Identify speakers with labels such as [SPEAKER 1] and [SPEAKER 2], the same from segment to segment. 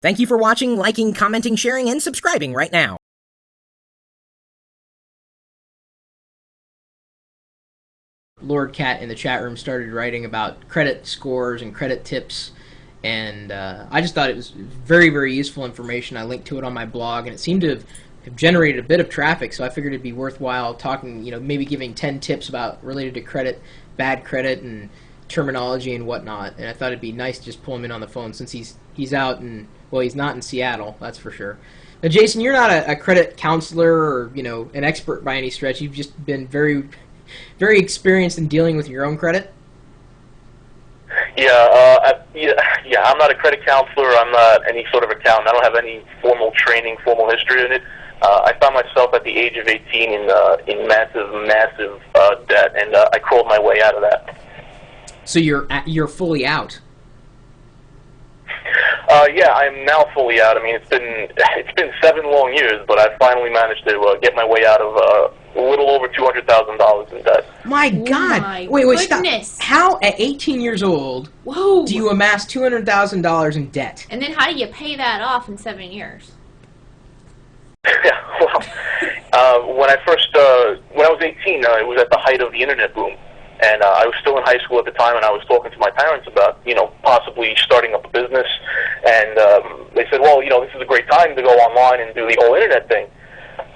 [SPEAKER 1] Thank you for watching, liking, commenting, sharing, and subscribing right now. Lord Cat in the chat room started writing about credit scores and credit tips, and I just thought it was very, very useful information. I linked to it on my blog, and it seemed to have generated a bit of traffic, so I figured it'd be worthwhile talking, maybe giving 10 tips related to credit, bad credit, and terminology and whatnot. And I thought it'd be nice to just pull him in on the phone since he's out and, well, he's not in Seattle, that's for sure. Now, Jason, you're not a credit counselor or, an expert by any stretch. You've just been very, very experienced in dealing with your own credit.
[SPEAKER 2] Yeah, I'm not a credit counselor. I'm not any sort of accountant. I don't have any formal training, formal history in it. I found myself at the age of 18 in massive debt, and I crawled my way out of that.
[SPEAKER 1] So you're fully out.
[SPEAKER 2] Yeah, I'm now fully out. I mean, it's been 7 long years, but I finally managed to get my way out of a little over $200,000 in debt.
[SPEAKER 1] My God!
[SPEAKER 3] My
[SPEAKER 1] wait,
[SPEAKER 3] goodness.
[SPEAKER 1] Stop! How at 18 years old do you amass $200,000 in debt?
[SPEAKER 3] And then how do you pay that off in 7 years?
[SPEAKER 2] Yeah, well, when I was 18, it was at the height of the internet boom. And I was still in high school at the time, and I was talking to my parents about, possibly starting up a business. And they said, well, this is a great time to go online and do the whole internet thing.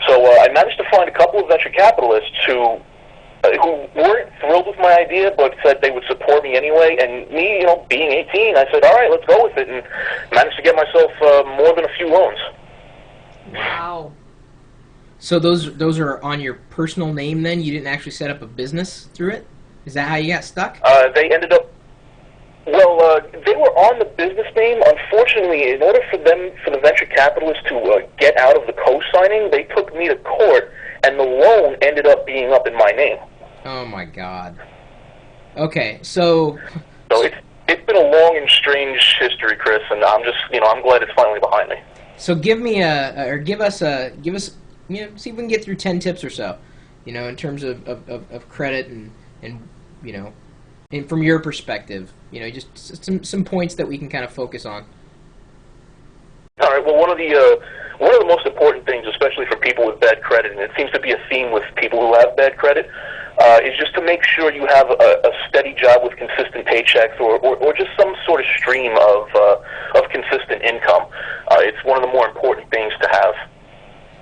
[SPEAKER 2] So I managed to find a couple of venture capitalists who weren't thrilled with my idea, but said they would support me anyway. And me, being 18, I said, all right, let's go with it, and managed to get myself more than a few loans.
[SPEAKER 3] Wow.
[SPEAKER 1] So those are on your personal name then? You didn't actually set up a business through it? Is that how you got stuck?
[SPEAKER 2] They ended up... Well, they were on the business name. Unfortunately, in order for the venture capitalists to get out of the co-signing, they took me to court, and the loan ended up being up in my name.
[SPEAKER 1] Oh, my God. Okay, so...
[SPEAKER 2] So it's been a long and strange history, Chris, and I'm just, I'm glad it's finally behind me.
[SPEAKER 1] So give us, see if we can get through 10 tips or so, in terms of credit and and from your perspective, just some points that we can kind of focus on.
[SPEAKER 2] All right. Well, one of the most important things, especially for people with bad credit, and it seems to be a theme with people who have bad credit, is just to make sure you have a steady job with consistent paychecks, or just some sort of stream of consistent income. It's one of the more important things to have.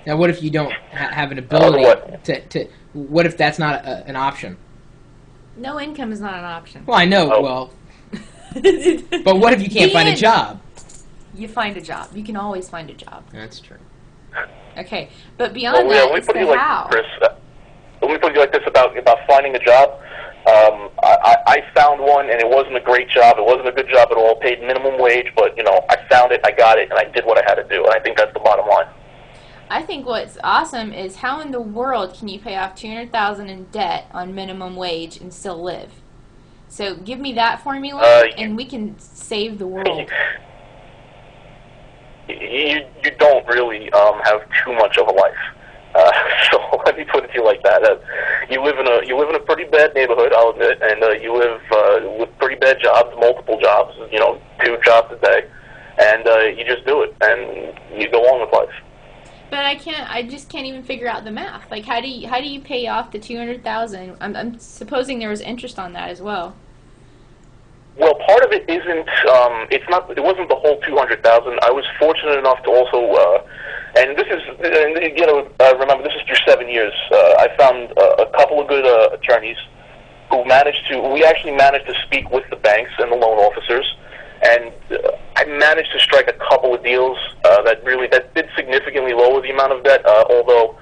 [SPEAKER 1] Now, what if you don't have an ability to? What if that's not an option?
[SPEAKER 3] No income is not an option.
[SPEAKER 1] Well, I know.
[SPEAKER 2] Oh.
[SPEAKER 1] Well, but what if you can't find a job?
[SPEAKER 3] You find a job. You can always find a job.
[SPEAKER 1] That's true.
[SPEAKER 3] Okay, but beyond that, it's the how.
[SPEAKER 2] Chris, let me put it like this about finding a job. I found one, and it wasn't a great job. It wasn't a good job at all. Paid minimum wage, but I found it, I got it, and I did what I had to do. And I think that's the bottom line.
[SPEAKER 3] I think what's awesome is how in the world can you pay off $200,000 in debt on minimum wage and still live? So give me that formula, and we can save the world.
[SPEAKER 2] You don't really have too much of a life. So let me put it to you like that. You live in a pretty bad neighborhood, I'll admit, and you live with pretty bad jobs, multiple jobs, 2 jobs a day, and you just do it, and you go on with life.
[SPEAKER 3] But I just can't even figure out the math. Like, how do you pay off the $200,000? I'm supposing there was interest on that as well.
[SPEAKER 2] Well, part of it isn't. It wasn't the whole $200,000. I was fortunate enough to also, and this is, remember, this is through 7 years. I found a couple of good attorneys who we actually managed to speak with the banks and the loan officers, and I managed to strike a couple of deals that did significantly lower the amount of debt. Although,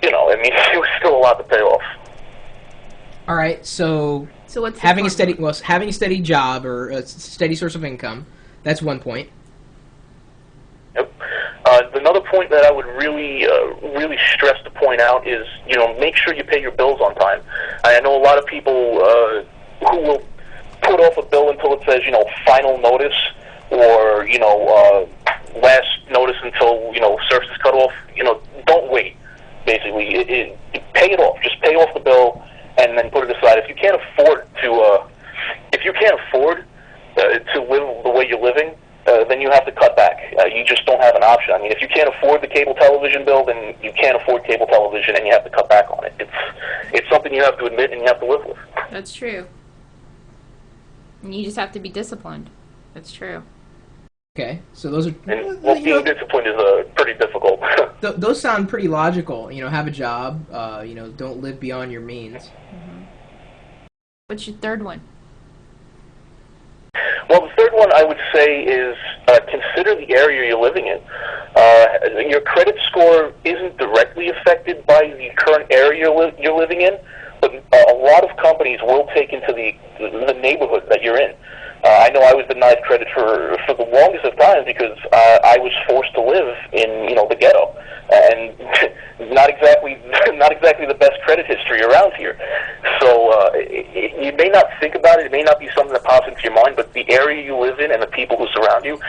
[SPEAKER 2] it was still a lot to pay off.
[SPEAKER 1] All right, so
[SPEAKER 3] what's
[SPEAKER 1] having a steady job or a steady source of income, that's one point.
[SPEAKER 2] Yep. Another point that I would really stress to point out is, make sure you pay your bills on time. I know a lot of people who will put off a bill until it says, final notice, or, last notice until, service is cut off. Don't wait, basically. Pay it off. Just pay off the bill and then put it aside. If you can't afford to live the way you're living, then you have to cut back. You just don't have an option. I mean, if you can't afford the cable television bill, then you can't afford cable television, and you have to cut back on it. It's something you have to admit and you have to live with.
[SPEAKER 3] That's true. And you just have to be disciplined. That's true.
[SPEAKER 1] Okay, so those are...
[SPEAKER 2] And, well, being disciplined is pretty difficult.
[SPEAKER 1] Those sound pretty logical. You know, have a job, you know, don't live beyond your means.
[SPEAKER 3] Mm-hmm. What's your third one?
[SPEAKER 2] Well, the third one I would say is consider the area you're living in. Your credit score isn't directly affected by the current area you're living in, but a lot of companies will take into the neighborhood that you're in. I know I was denied credit for the longest of times because I was forced to live in, you know, the ghetto, and not exactly the best credit history around here. So you may not think about it; it may not be something that pops into your mind, but the area you live in and the people who surround you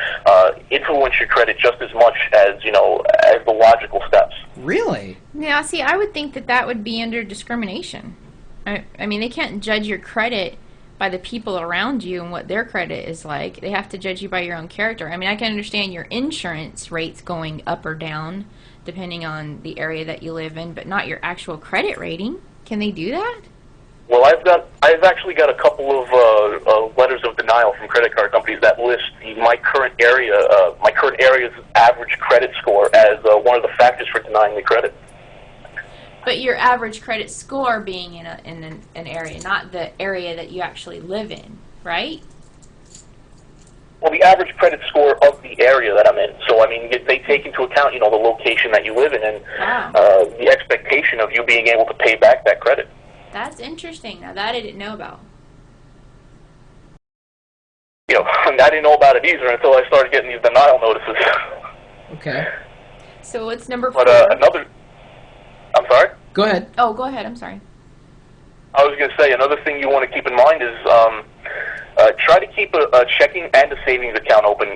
[SPEAKER 2] influence your credit just as much as, you know, as the logical steps.
[SPEAKER 1] Really?
[SPEAKER 3] Yeah. See, I would think that would be under discrimination. I mean, they can't judge your credit by the people around you and what their credit is like. They have to judge you by your own character. I mean, I can understand your insurance rates going up or down depending on the area that you live in, but not your actual credit rating. Can they do that?
[SPEAKER 2] Well, I've actually got a couple of letters of denial from credit card companies that list my current area's average credit score as one of the factors for denying me credit.
[SPEAKER 3] But your average credit score being in an area, not the area that you actually live in, right?
[SPEAKER 2] Well, the average credit score of the area that I'm in. So, I mean, they take into account, you know, the location that you live in and
[SPEAKER 3] wow.
[SPEAKER 2] The expectation of you being able to pay back that credit.
[SPEAKER 3] That's interesting. Now, that I didn't know about.
[SPEAKER 2] You know, I didn't know about it either until I started getting these denial notices.
[SPEAKER 1] Okay.
[SPEAKER 3] So, what's number 4?
[SPEAKER 2] But I'm sorry?
[SPEAKER 1] Go ahead.
[SPEAKER 3] Oh, go ahead. I'm sorry.
[SPEAKER 2] I was going to say, another thing you want to keep in mind is try to keep a checking and a savings account open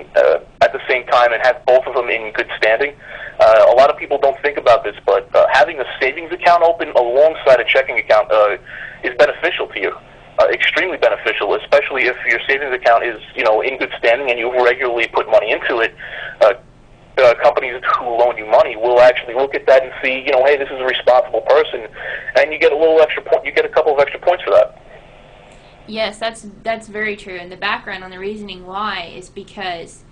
[SPEAKER 2] at the same time and have both of them in good standing. A lot of people don't think about this, but having a savings account open alongside a checking account is beneficial to you. Extremely beneficial, especially if your savings account is, you know, in good standing and you regularly put money into it. Companies who loan you money will actually look at that and see, you know, hey, this is a responsible person, and you get a little extra point. You get a couple of extra points for that.
[SPEAKER 3] Yes, that's very true. And the background on the reasoning why is because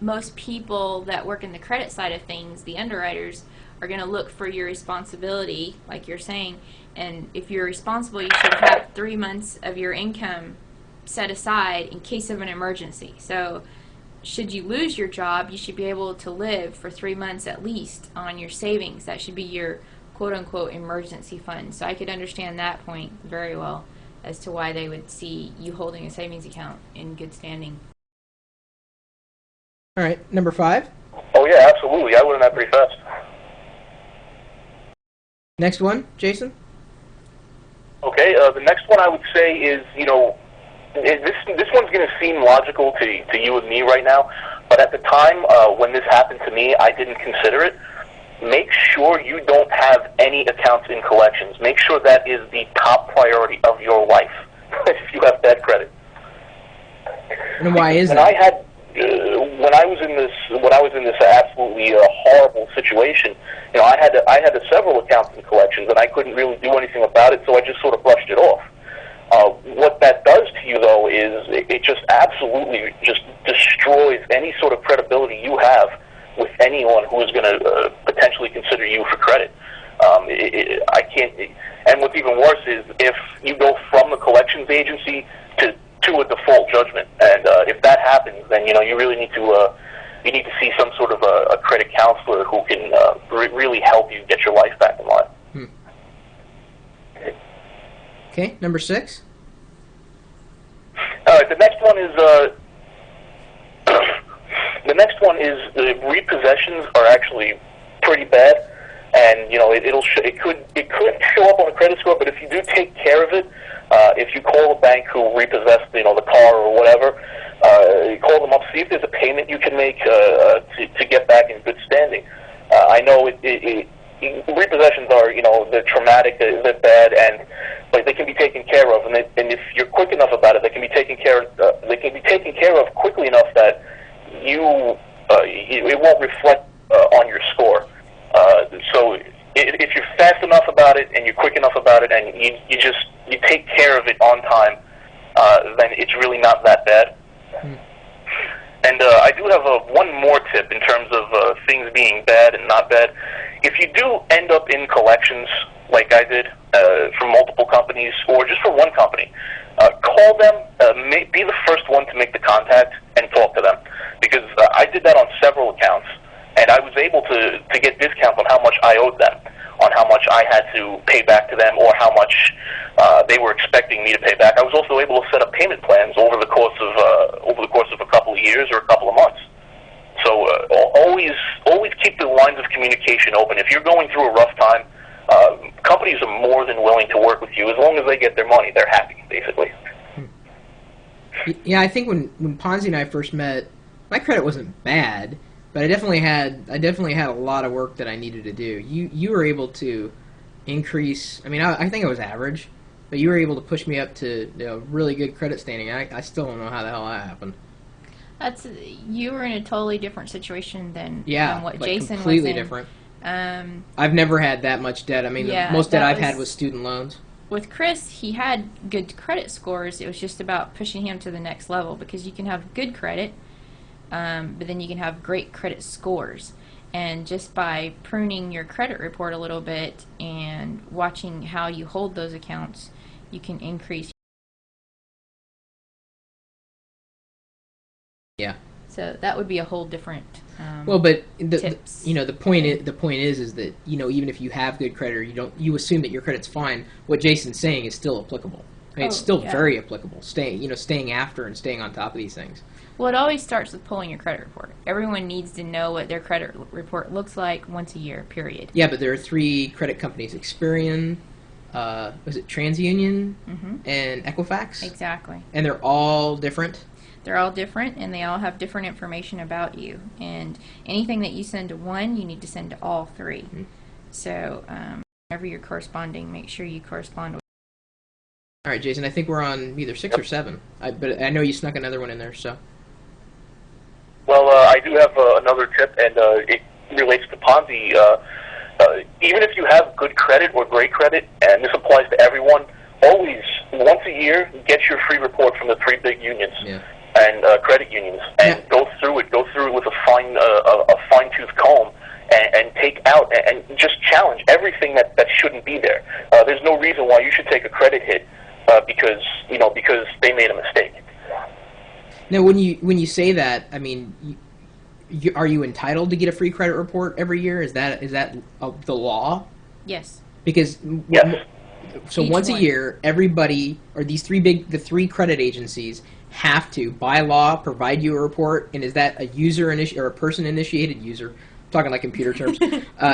[SPEAKER 3] most people that work in the credit side of things, the underwriters, are going to look for your responsibility, like you're saying. And if you're responsible, you should have 3 months of your income set aside in case of an emergency. So should you lose your job, you should be able to live for 3 months at least on your savings. That should be your quote-unquote emergency fund. So I could understand that point very well as to why they would see you holding a savings account in good standing.
[SPEAKER 1] All right, number 5.
[SPEAKER 2] Oh, yeah, absolutely. I learned that pretty fast.
[SPEAKER 1] Next one, Jason?
[SPEAKER 2] Okay, the next one I would say is, you know, this one's going to seem logical to you and me right now, but at the time when this happened to me, I didn't consider it. Make sure you don't have any accounts in collections. Make sure that is the top priority of your life if you have bad credit.
[SPEAKER 1] And why is
[SPEAKER 2] that?
[SPEAKER 1] that?
[SPEAKER 2] I had when I was in this absolutely horrible situation, you know, I had several accounts in collections, and I couldn't really do anything about it, so I just sort of brushed it off. What that does to you, though, is it just absolutely just destroys any sort of credibility you have with anyone who is going to potentially consider you for credit. I can't. And what's even worse is if you go from the collections agency to a default judgment, and if that happens, then you know you really need to see some sort of a credit counselor who can really help you get your life back in line.
[SPEAKER 1] Okay, number 6.
[SPEAKER 2] The next one is repossessions are actually pretty bad, and you know it could show up on a credit score. But if you do take care of it, if you call a bank who repossessed the car or whatever, call them up, see if there's a payment you can make to get back in good standing. I know repossessions are, they're traumatic, they're bad, but they can be taken care of, and if you're quick enough about it, they can be taken care of quickly enough that it won't reflect on your score. So if you're fast enough about it and you're quick enough about it and you take care of it on time, then it's really not that bad. And I do have one more tip in terms of things being bad and not bad. If you do end up in collections like I did for multiple companies or just for one company, call them, be the first one to make the contact and talk to them. Because I did that on several accounts, and I was able to get discounts on how much I owed them, on how much I had to pay back to them, or how much they were expecting me to pay back. I was also able to set up payment plans over the course of a couple of years or a couple of months. So always keep the lines of communication open. If you're going through a rough time, companies are more than willing to work with you as long as they get their money. They're happy, basically.
[SPEAKER 1] Yeah, I think when Ponzi and I first met, my credit wasn't bad, but I definitely had a lot of work that I needed to do. You were able to increase. I mean, I think I was average, but you were able to push me up to really good credit standing. I still don't know how the hell that happened.
[SPEAKER 3] You were in a totally different situation than what
[SPEAKER 1] like
[SPEAKER 3] Jason
[SPEAKER 1] completely
[SPEAKER 3] was in.
[SPEAKER 1] Different. I've never had that much debt. I mean, the most debt I've had was student loans.
[SPEAKER 3] With Chris, he had good credit scores. It was just about pushing him to the next level because you can have good credit, but then you can have great credit scores. And just by pruning your credit report a little bit and watching how you hold those accounts, you can increase.
[SPEAKER 1] Yeah.
[SPEAKER 3] So that would be a whole different
[SPEAKER 1] well, but
[SPEAKER 3] tips.
[SPEAKER 1] The point is that even if you have good credit, or you assume that your credit's fine. What Jason's saying is still applicable. I mean, it's still very applicable. Staying after and staying on top of these things.
[SPEAKER 3] Well, it always starts with pulling your credit report. Everyone needs to know what their credit report looks like once a year, period.
[SPEAKER 1] Yeah, but there are 3 credit companies: Experian, was it TransUnion, and Equifax?
[SPEAKER 3] Exactly.
[SPEAKER 1] And they're all different.
[SPEAKER 3] They're all different, and they all have different information about you. And anything that you send to one, you need to send to all 3. Mm-hmm. So whenever you're corresponding, make sure you correspond with.
[SPEAKER 1] All right, Jason, I think we're on either 6 or 7. But I know you snuck another one in there, so.
[SPEAKER 2] Well, I do have another tip, and it relates to Ponzi. Even if you have good credit or great credit, and this applies to everyone, always, once a year, get your free report from the 3 big unions. Yeah. And credit unions, and go through it with a fine-tooth comb, and take out and just challenge everything that shouldn't be there. There's no reason why you should take a credit hit because they made a mistake.
[SPEAKER 1] Now, when you say that, I mean, are you entitled to get a free credit report every year? Is that the law?
[SPEAKER 3] Yes.
[SPEAKER 1] Because so once a year, everybody, or the 3 credit agencies, have to, by law, provide you a report. And is that a user or a person-initiated user? I'm talking like computer terms.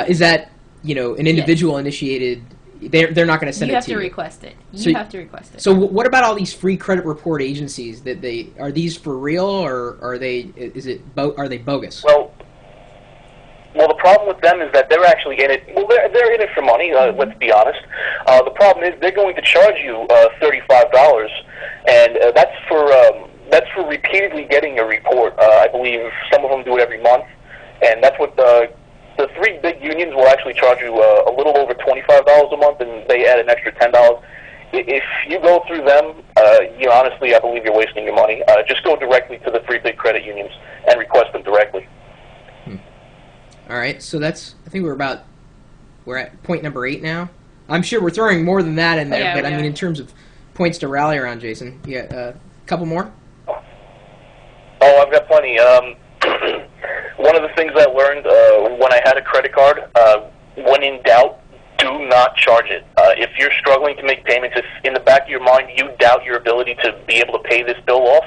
[SPEAKER 1] Is that an individual initiated? They're not going to send it to you.
[SPEAKER 3] You have to request it. You have to request it.
[SPEAKER 1] So what about all these free credit report agencies? Are these for real, or are they bogus?
[SPEAKER 2] Well, the problem with them is that they're actually in it. Well, they're in it for money. Let's be honest. The problem is they're going to charge you $35, and that's for repeatedly getting a report. I believe some of them do it every month, and that's what the 3 big unions will actually charge you a little over $25 a month, and they add an extra $10. If you go through them, honestly, I believe you're wasting your money. Just go directly to the 3 big credit unions and request them directly.
[SPEAKER 1] All right, so I think we're at point number 8 now. I'm sure we're throwing more than that in there, but I mean, in terms of points to rally around, Jason, a couple more?
[SPEAKER 2] Oh, I've got plenty. One of the things I learned when I had a credit card, when in doubt, do not charge it. If you're struggling to make payments, if in the back of your mind you doubt your ability to be able to pay this bill off,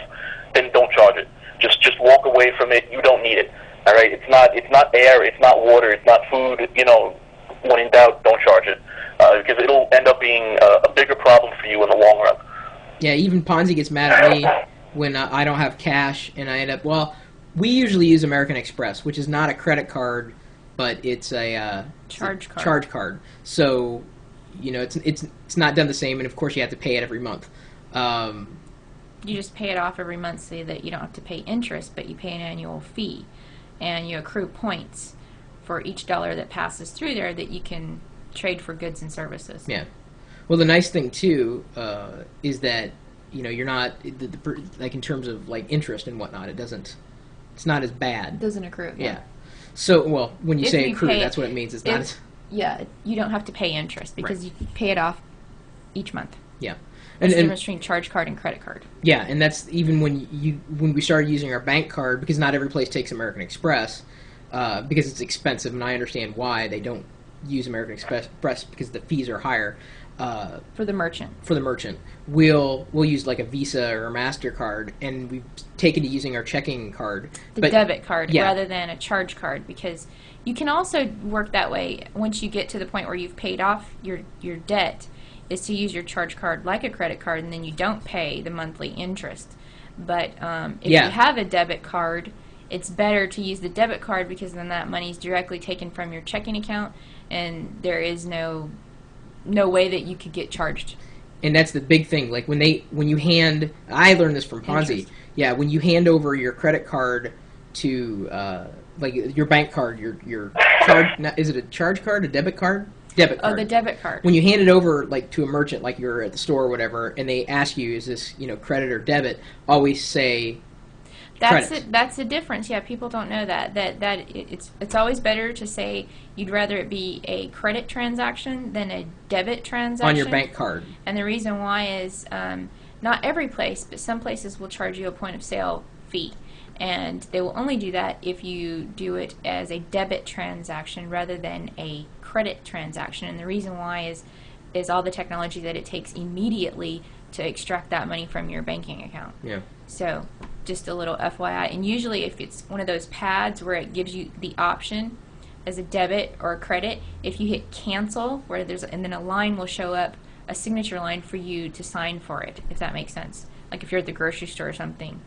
[SPEAKER 2] then don't charge it. Just walk away from it. You don't need it. All right, it's not air, it's not water, it's not food. When in doubt, don't charge it because it'll end up being a bigger problem for you in the long run.
[SPEAKER 1] Yeah, even Ponzi gets mad at me when I don't have cash and I end up. Well, we usually use American Express, which is not a credit card, but it's a
[SPEAKER 3] charge card.
[SPEAKER 1] Charge card. So, it's not done the same, and of course you have to pay it every month.
[SPEAKER 3] You just pay it off every month so that you don't have to pay interest, but you pay an annual fee. And you accrue points for each dollar that passes through there that you can trade for goods and services.
[SPEAKER 1] Yeah. Well, the nice thing, too, is that, you're not, like in terms of like interest and whatnot, it's not as bad.
[SPEAKER 3] It doesn't accrue.
[SPEAKER 1] Yeah. So, well, when you
[SPEAKER 3] If
[SPEAKER 1] say
[SPEAKER 3] you
[SPEAKER 1] accrue,
[SPEAKER 3] pay-
[SPEAKER 1] that's what it means. It's not as...
[SPEAKER 3] Yeah, you don't have to pay interest because
[SPEAKER 1] Right.
[SPEAKER 3] you pay it off each month.
[SPEAKER 1] Yeah.
[SPEAKER 3] It's the difference between charge card and credit card.
[SPEAKER 1] Yeah, and that's even when we started using our bank card, because not every place takes American Express, because it's expensive, and I understand why they don't use American Express because the fees are higher.
[SPEAKER 3] For the merchant.
[SPEAKER 1] We'll use like a Visa or a MasterCard, and we've taken to using our checking card.
[SPEAKER 3] The debit card rather than a charge card, because you can also work that way once you get to the point where you've paid off your debt, is to use your charge card like a credit card, and then you don't pay the monthly interest. But if you have a debit card, it's better to use the debit card because then that money is directly taken from your checking account, and there is no way that you could get charged.
[SPEAKER 1] And that's the big thing. Like I learned this from Ponzi.
[SPEAKER 3] Interest.
[SPEAKER 1] Yeah, when you hand over your credit card to like your bank card, your charge. Is it a charge card, a debit card? Debit card.
[SPEAKER 3] Oh, the debit card.
[SPEAKER 1] When you hand it over, like to a merchant, like you're at the store or whatever, and they ask you, "Is this credit or debit?" Always say
[SPEAKER 3] That's
[SPEAKER 1] credit.
[SPEAKER 3] it. That's the difference. Yeah, people don't know that it's always better to say you'd rather it be a credit transaction than a debit transaction
[SPEAKER 1] on your bank card.
[SPEAKER 3] And the reason why is not every place, but some places will charge you a point of sale fee, and they will only do that if you do it as a debit transaction rather than a credit transaction. And the reason why is all the technology that it takes immediately to extract that money from your banking account.
[SPEAKER 1] Yeah.
[SPEAKER 3] So, just a little FYI. And usually if it's one of those pads where it gives you the option as a debit or a credit, if you hit cancel, and then a line will show up, a signature line for you to sign for it, if that makes sense. Like if you're at the grocery store or something,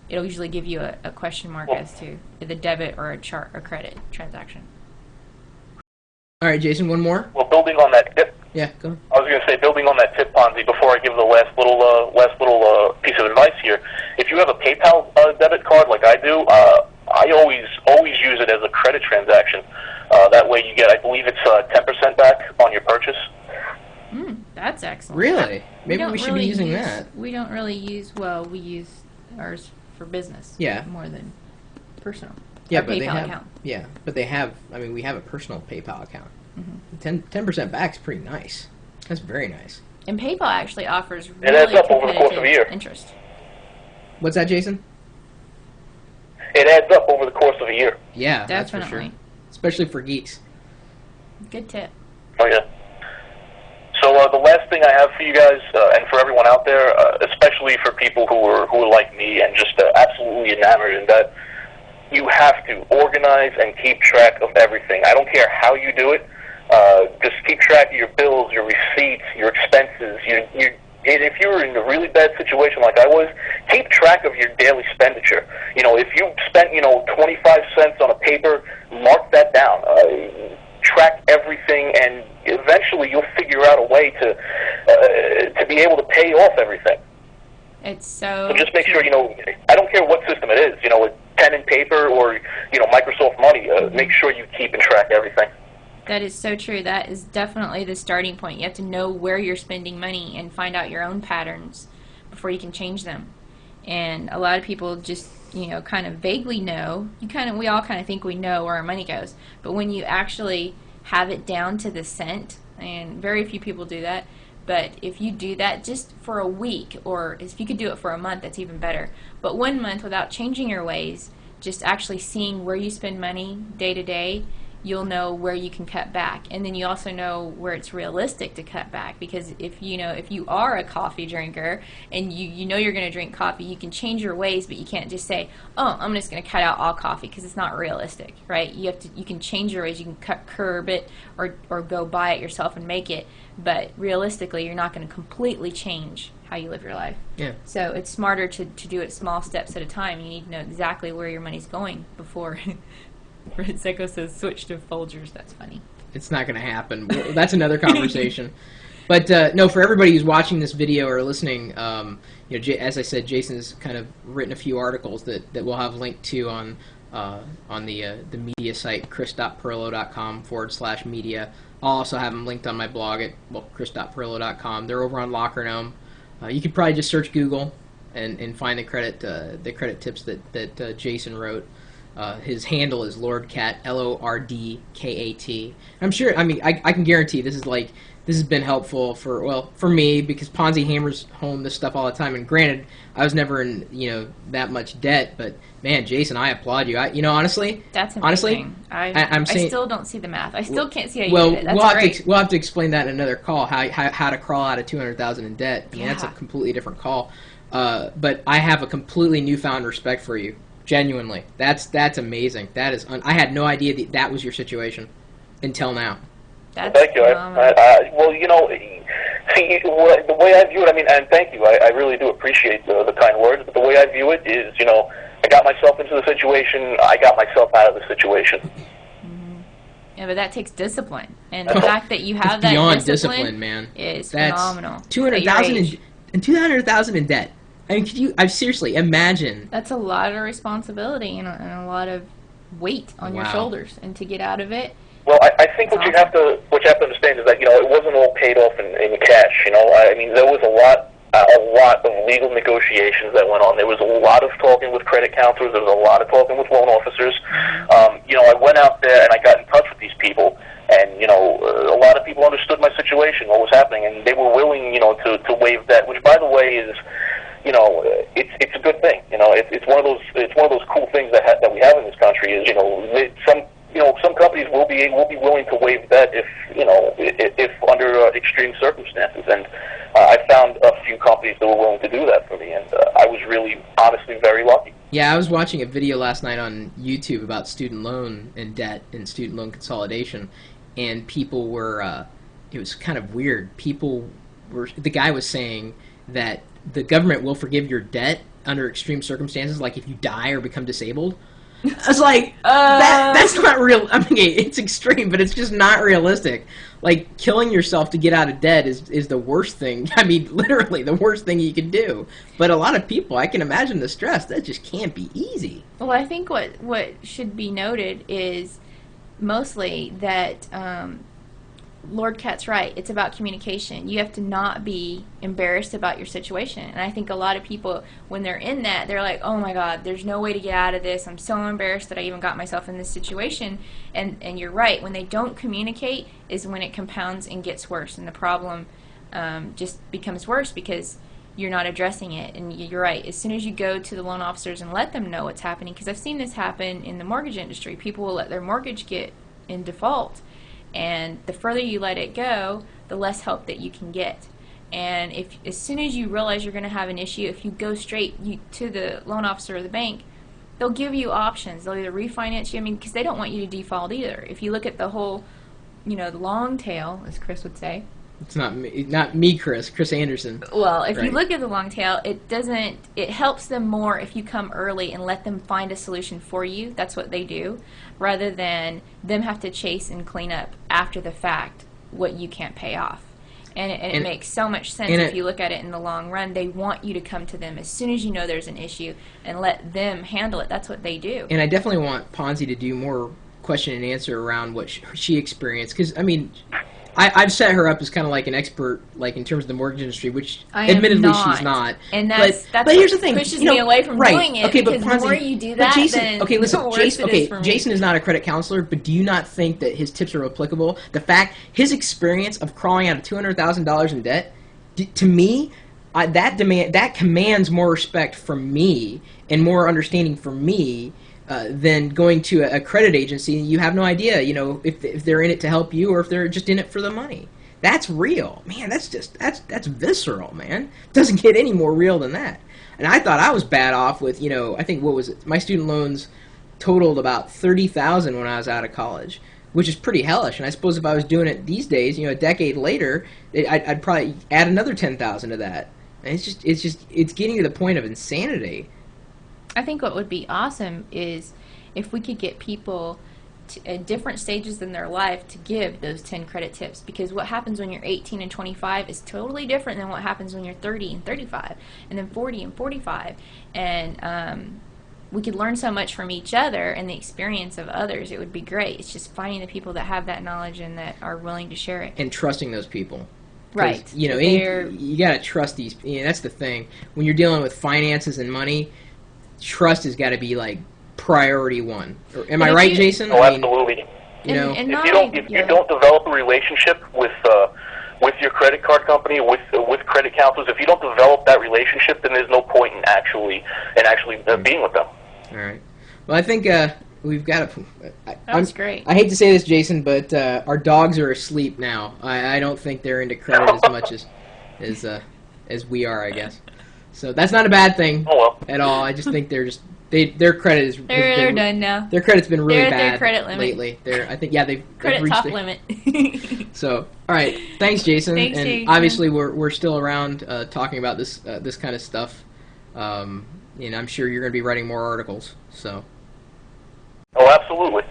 [SPEAKER 3] it'll usually give you a question mark as to the debit or a credit transaction.
[SPEAKER 1] All right, Jason, one more?
[SPEAKER 2] Well, building on that tip,
[SPEAKER 1] Yeah, go ahead.
[SPEAKER 2] I was going to say, building on that tip, Ponzi, before I give the last little piece of advice here, if you have a PayPal debit card like I do, I always use it as a credit transaction. That way you get, I believe it's 10% back on your purchase.
[SPEAKER 3] That's excellent.
[SPEAKER 1] Really? Maybe we should be using that.
[SPEAKER 3] We don't really use, we use ours for business.
[SPEAKER 1] Yeah.
[SPEAKER 3] More than personal.
[SPEAKER 1] Yeah,
[SPEAKER 3] Our
[SPEAKER 1] but
[SPEAKER 3] PayPal account.
[SPEAKER 1] Yeah, but they have. I mean, we have a personal PayPal account. 10% back's pretty nice. That's very nice.
[SPEAKER 3] And PayPal actually offers
[SPEAKER 2] It
[SPEAKER 3] really
[SPEAKER 2] adds up over the course of a year.
[SPEAKER 3] interest.
[SPEAKER 1] What's that, Jason?
[SPEAKER 2] It adds up over the course of a year.
[SPEAKER 1] Yeah, that's for
[SPEAKER 3] Definitely.
[SPEAKER 1] sure. Especially for geeks.
[SPEAKER 3] Good tip.
[SPEAKER 2] Oh, yeah. So the last thing I have for you guys, and for everyone out there, especially for people who are like me and just absolutely enamored in that, you have to organize and keep track of everything. I don't care how you do it. Just keep track of your bills, your receipts, your expenses. And if you're in a really bad situation like I was, keep track of your daily expenditure. If you spent 25 cents on a paper, mark that down. Track everything, and eventually you'll figure out a way to be able to pay off everything.
[SPEAKER 3] It's so.
[SPEAKER 2] So just make sure I don't care what system it is. With pen and paper or Microsoft Money. Make sure you keep and track everything.
[SPEAKER 3] That is so true. That is definitely the starting point. You have to know where you're spending money and find out your own patterns before you can change them. And a lot of people just, kind of vaguely know. We all kind of think we know where our money goes. But when you actually have it down to the cent, and very few people do that, but if you do that just for a week, or if you could do it for a month, that's even better. But 1 month without changing your ways, just actually seeing where you spend money day to day, you'll know where you can cut back. And then you also know where it's realistic to cut back, because if you are a coffee drinker and you know you're going to drink coffee, you can change your ways, but you can't just say, "Oh, I'm just going to cut out all coffee," because it's not realistic, right? You can change your ways. You can curb it or go buy it yourself and make it, but realistically, you're not going to completely change how you live your life.
[SPEAKER 1] Yeah.
[SPEAKER 3] So it's smarter to do it small steps at a time. You need to know exactly where your money's going before Seiko says switch to Folgers. That's funny.
[SPEAKER 1] It's not going to happen. That's another conversation. But no, for everybody who's watching this video or listening, as I said, Jason's kind of written a few articles that we'll have linked to on the media site, chris.pirillo.com/media. I'll also have them linked on my blog at chris.pirillo.com. They're over on Locker Gnome. You could probably just search Google and find the credit tips that Jason wrote. His handle is LordCat, LORDKAT. I'm sure. I mean, I can guarantee this has been helpful for me, because Ponzi hammers home this stuff all the time. And granted, I was never in that much debt, but man, Jason, I applaud you. Honestly,
[SPEAKER 3] that's amazing.
[SPEAKER 1] Honestly,
[SPEAKER 3] I still don't see the math. I still can't see how you did it. That's
[SPEAKER 1] we'll have to explain that in another call. How to crawl out of $200,000 in debt. I mean, that's a completely different call. But I have a completely newfound respect for you. Genuinely, that's amazing. That is, I had no idea that was your situation until now.
[SPEAKER 2] Thank you. Well, the way I view it, I mean, and thank you. I really do appreciate the kind words. But the way I view it is, I got myself into the situation. I got myself out of the situation.
[SPEAKER 3] Mm-hmm. Yeah, but that takes discipline, and the fact that you have that
[SPEAKER 1] beyond discipline, man,
[SPEAKER 3] is phenomenal.
[SPEAKER 1] 200,000 in debt. I mean, could you? I seriously imagine.
[SPEAKER 3] That's a lot of responsibility and a lot of weight on your shoulders, and to get out of it.
[SPEAKER 2] Well, I think what you have to understand is that it wasn't all paid off in cash. I mean, there was a lot of legal negotiations that went on. There was a lot of talking with credit counselors. There was a lot of talking with loan officers. I went out there and I got in touch with these people, and a lot of people understood my situation, what was happening, and they were willing, to waive that. Which, by the way, is it's a good thing. It's one of those cool things that we have in this country. Is some companies will be willing to waive that if under extreme circumstances, and I found a few companies that were willing to do that for me, and I was really, honestly, very lucky.
[SPEAKER 1] Yeah, I was watching a video last night on YouTube about student loan and debt and student loan consolidation, and people were. It was kind of weird. The guy was saying that the government will forgive your debt under extreme circumstances, like if you die or become disabled. I was like, that's not real. I mean, it's extreme, but it's just not realistic. Like, killing yourself to get out of debt is the worst thing. I mean, literally the worst thing you can do. But a lot of people, I can imagine the stress. That just can't be easy.
[SPEAKER 3] Well, I think what should be noted is mostly that Lord Cat's right. It's about communication. You have to not be embarrassed about your situation. And I think a lot of people, when they're in that, they're like, oh my God, there's no way to get out of this. I'm so embarrassed that I even got myself in this situation. And you're right. When they don't communicate is when it compounds and gets worse. And the problem just becomes worse because you're not addressing it. And you're right. As soon as you go to the loan officers and let them know what's happening, because I've seen this happen in the mortgage industry. People will let their mortgage get in default. And the further you let it go, the less help that you can get. And as soon as you realize you're going to have an issue, if you go straight to the loan officer or the bank, they'll give you options. They'll either refinance you, because they don't want you to default either. If you look at the whole, the long tail, as Chris would say.
[SPEAKER 1] It's not me, Chris Anderson.
[SPEAKER 3] Well, if you look at the long tail, it helps them more if you come early and let them find a solution for you. That's what they do, rather than them have to chase and clean up after the fact what you can't pay off. And it makes so much sense if you look at it in the long run. They want you to come to them as soon as you know there's an issue and let them handle it. That's what they do.
[SPEAKER 1] And I definitely want Ponzi to do more question and answer around what she experienced, because, I've set her up as kind of like an expert, like in terms of the mortgage industry, which admittedly she's not.
[SPEAKER 3] And that's
[SPEAKER 1] but here's the thing,
[SPEAKER 3] pushes me away from doing it.
[SPEAKER 1] Okay,
[SPEAKER 3] because
[SPEAKER 1] but Ponzi,
[SPEAKER 3] the more you do that,
[SPEAKER 1] Jason,
[SPEAKER 3] then
[SPEAKER 1] Jason is not a credit counselor, but do you not think that his tips are applicable? The fact, his experience of crawling out of $200,000 in debt, to me, that commands more respect from me and more understanding from me. Than going to a credit agency. You have no idea, if they're in it to help you or if they're just in it for the money. That's real, man. That's visceral, man. Doesn't get any more real than that. And I thought I was bad off with, I think what was it? My student loans totaled about $30,000 when I was out of college, which is pretty hellish. And I suppose if I was doing it these days, a decade later, I'd probably add another $10,000 to that. And it's getting to the point of insanity.
[SPEAKER 3] I think what would be awesome is if we could get people at different stages in their life to give those 10 credit tips, because what happens when you're 18 and 25 is totally different than what happens when you're 30 and 35 and then 40 and 45. And we could learn so much from each other and the experience of others. It would be great. It's just finding the people that have that knowledge and that are willing to share it.
[SPEAKER 1] And trusting those people.
[SPEAKER 3] Right.
[SPEAKER 1] You know, you got to trust these. You know, that's the thing. When you're dealing with finances and money, trust has got to be like priority one. Am I right, Jason?
[SPEAKER 2] Oh, absolutely.
[SPEAKER 1] You know,
[SPEAKER 2] if you don't develop a relationship with your credit card company, with credit counselors, if you don't develop that relationship, then there's no point in actually being with them.
[SPEAKER 1] All right. Well, I think we've got to.
[SPEAKER 3] That's great.
[SPEAKER 1] I hate to say this, Jason, but our dogs are asleep now. I don't think they're into credit as much as we are, I guess. So that's not a bad thing at all. I just think their credit is
[SPEAKER 3] they're done now.
[SPEAKER 1] Their credit's been really
[SPEAKER 3] they're
[SPEAKER 1] bad
[SPEAKER 3] at their credit limit.
[SPEAKER 1] lately. They've
[SPEAKER 3] credit
[SPEAKER 1] reached
[SPEAKER 3] top limit.
[SPEAKER 1] So, all right, thanks, Jason.
[SPEAKER 3] Thanks,
[SPEAKER 1] and
[SPEAKER 3] Jason.
[SPEAKER 1] Obviously, we're still around talking about this kind of stuff. I'm sure you're going to be writing more articles. So.
[SPEAKER 2] Oh, absolutely.